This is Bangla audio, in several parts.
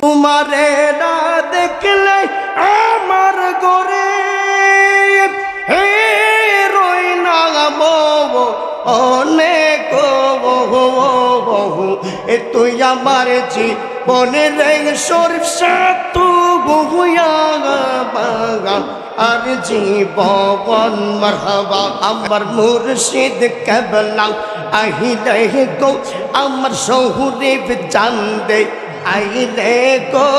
তোমারে না দেখলে আমার ঘরে রই না বউ অনেক এ তুই আমার জীবনের শরীফ সাতু গুয়া বাগান আর জীবন মারহাবা আমার মুর্শিদ কেবলা আহিলে গো আমার শহুরে জানদে আইলে গো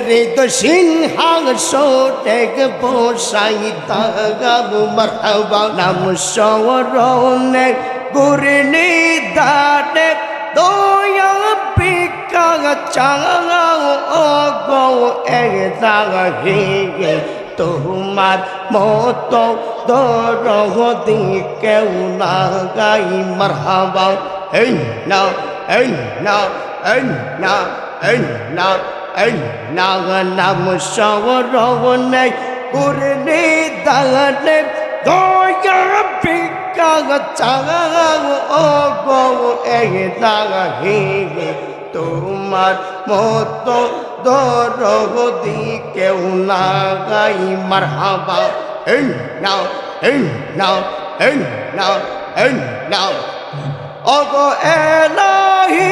রে তো সিংহাসনে বসাই তাগাব মারহাবা নাম শরণে গুরনি দানে দয়া পিকা চাও ও গো এ দাগে তোমার মতো দরদি কেউ না গাই মারহাবা এই না এই না এই না এই না এই না নাম শরণে গুরনি দানে দয়া পিকা চাও ও গো এ দাগে তোমার মতো দরদি কেউ না গাই মারহাবা এই নাও এই নাও এই নাও এই নাও ওগো এলাহি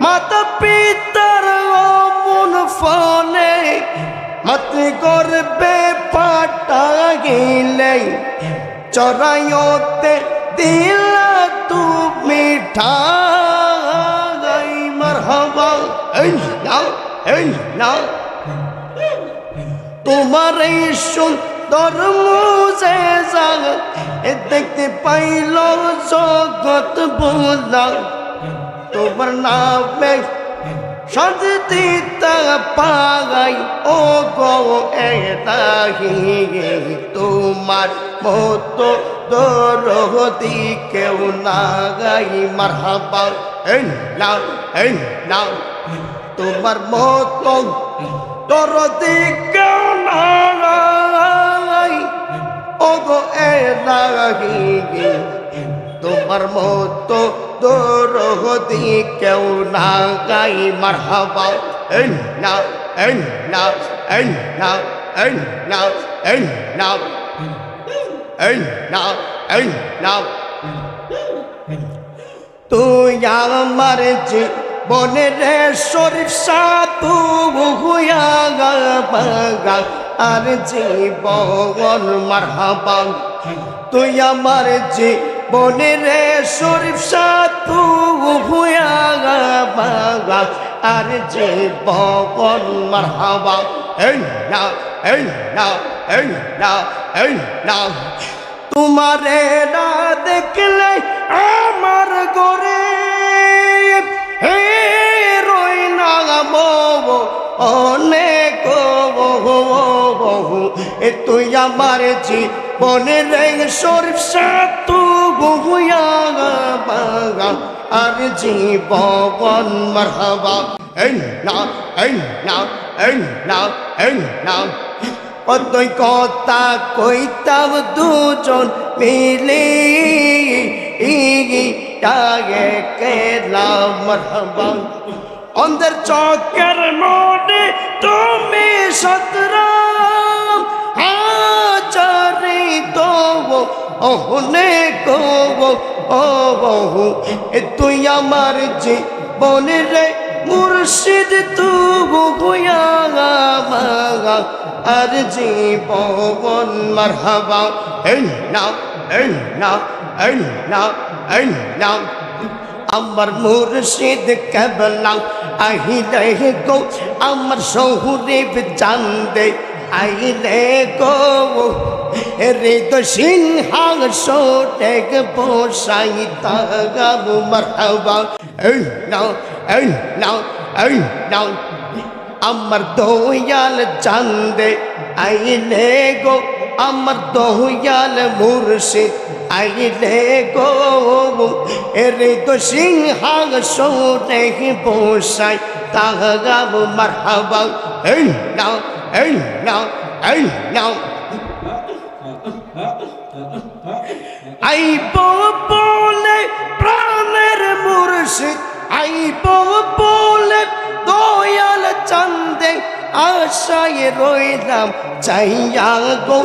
মাতা পিতার মন ফলে মাতৃ গর্বে পাঠাইলে চরাইতে দিলা তুমি ঠাই মারহাবা এই নাও এই নাও তোমার এই সুন্দর মুজেজা দেখতে পাইল জগৎ বোলা তোমার নামে সাজতে পাগাই ও গো এদাহি তোমার মতো দরদি কেউ না গাই মারহাবা এই নাও এই নাও তোমার মতো দরদি কেউ না গাই ও গো এদাহি তোমার মতো দরদি কেউ না গাই মারহাবা এই নাও এই নাও এই নাও এই নাও এই নাও এই নাও এই নাও তুই আমার জীবনের শরীফ সাতু হুয়া বাগা আর জীবন মারহাবা তুই আমার জীবনের শরীফ সাতু হুয়া বাগা আর জীবন মারহাবা এই নাও এই নাও এই নাও এই নাও তোমারে না দেখলে আমার ঘরে রই না বউ অনেক এ তুই আমার জীবনের শরীফ সাতু গুয়া বাগান আর জীবন মারহাবা এই নাও এই নাও এই নাও এই নাও কতই কথা কইতাম দুজন মিলে টাগে কেলা মারহাবা অন্ধের চকের মনে তুমি সতরাম হাজারি তো অনেক এ তুই আমার জীবনের মুর্শিদ তু গুয়া বাগা আর জীবন মারহাবা এই নাও এই নাও এই নাও এই নাও আমার মুর্শিদ কেবলা আহিলে গো আমার শহুরে জানদে আইলে গো রে তো সিংহাসনে বসাই তাগাব মারহাবা এই নাও এই নাও এই নাও আমার দয়াল চান্দে আইলে গো আমার দয়াল মুর্শিদ আইলে গো রে তো সিংহাসনে বসাই তাগাব মারহাবা এই নাও এই নাও এই নাও আইব বলে প্রাণের মুর্শিদ আইব বলে দয়াল চাঁদে আশায় রইলাম চাইয়া গো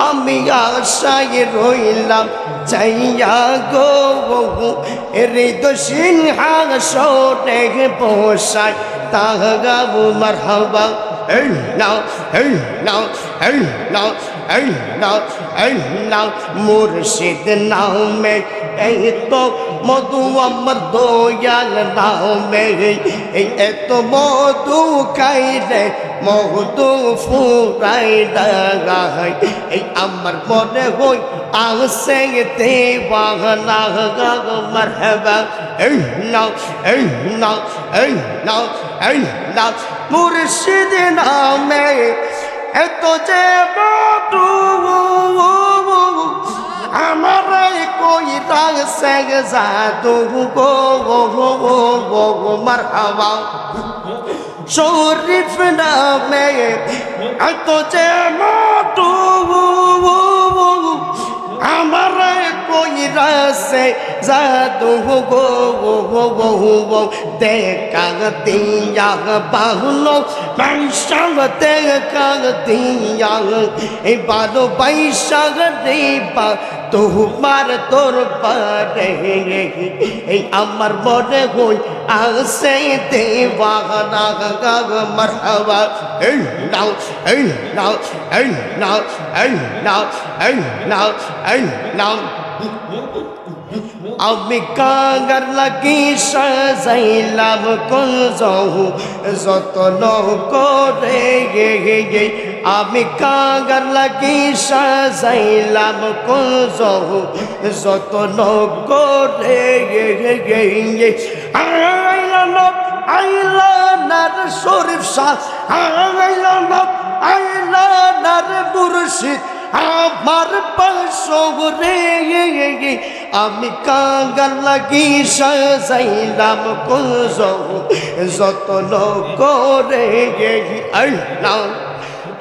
আমি আশায় রইলাম চাইয়া গো হৃদয় সিংহাসনে বসায় তাগাবু মারহাবা এই নাও এই নাও এই নাও এই নাও এই নাও মুর্শিদ নামে এই তো মধু আমার দয়াল নামে এই এত মধু খাইলে মধু ফুরাই দাগাই এই আমার মনে হই আসে দেওয়ানা মারহাবা এই নাও এই নাও এই নাও এই নাও মুর্শিদ নামে এত যে মধু আমার কই রাগসে জাদু গো মারহাবা শরীফ নামে এত যে মধু আমার কই রাগসে জাদু গো দেখা দিয়া বাহুলো বাইশাগ দেখা দিয়া এবার বাইশাগ দেবা তোমার তোর পারে এই আমার মনে হই আসে দেওয়ানা মারহাবা এই নাও এই নাও এই নাও এই নাও এই নাও এই নাও আমি কাগার লাগি সাজাইলাম কুঞ্জ যতন করে আমি কাগার লাগি সাজাইলাম কুঞ্জ যতন করে আইলানার শরীফ শাহ আইলানার মুর্শিদ আমার পাশে আমি কাগার লাগি সাজাইলাম কুঞ্জ যতন করে আইলাম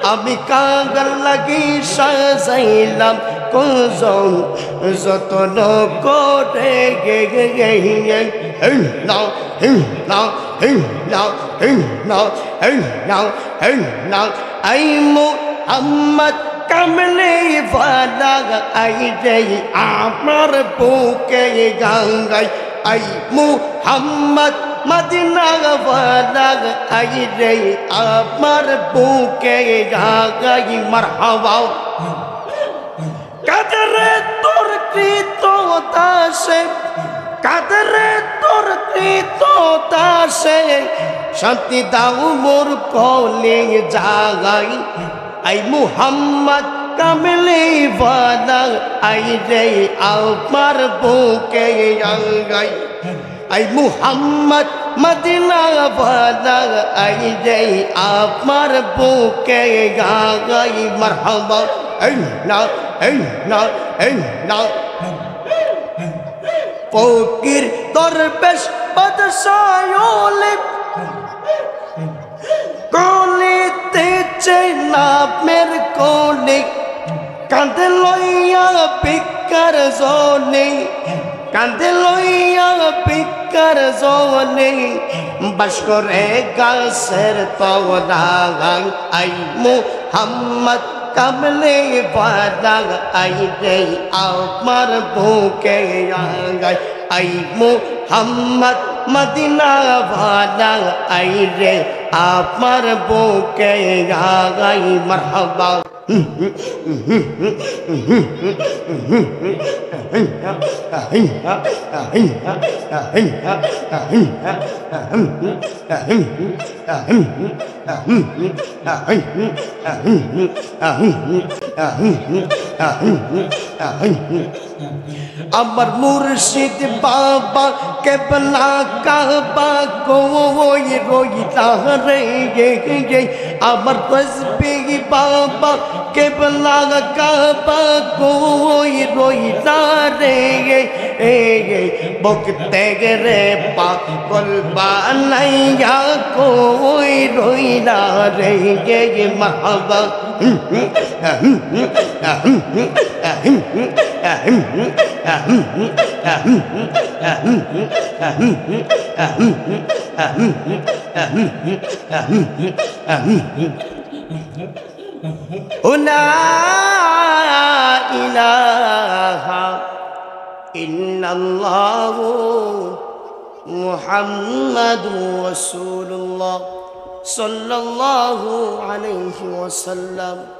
আমি কাগার লাগি সাজাইলাম কুঞ্জ যতন করে নাও নাও নাও নাও নাও নাও আই মুহাম্মদ কামলে ভালা আই রে আমার বুকে গাঙ্গাই আই মুহাম্মদ মদিনা ভালা আই রে আমার বুকে গাঙ্গাই মারহাবা কাদরে তোর কৃতদাসে কাদরে তোর কৃতদাসে শান্তি দাও মোর কলে জাগাই আই মুহাম্মদ কামলে ভালা আই রে আমার বুকে গাঙ্গাই আই মুহাম্মদ মদিনা ভালা আই রে আমার বুকে গাঙ্গাই মারহাবা এই নাও এই নাও এই নাও ফকির দরবেশ বাদশাহলে কোলেতে নামের কোলে কাঁধে লইয়া পিকার জনে কাঁধে লইয়া পিকার জনে বাস করে গাছের তলায় আই মুহাম্মদ কামলে ভালা আই রে আমার বুকে গাঙ্গাই আই মুহাম্মদ মদিনা ভালা আই রে আমার বুকে গাঙ্গাই মারহাবা আমার মুর্শিদ বাবা কেবলা কাবা কোই রইতা রে আমার তসবিহ বাবা কেবলা কাবা কই রইলা রে বকতে রে পাগল বানাইয়া কই রইলা রে মাহবা لا إله إلا الله محمد رسول الله صلى الله عليه وسلم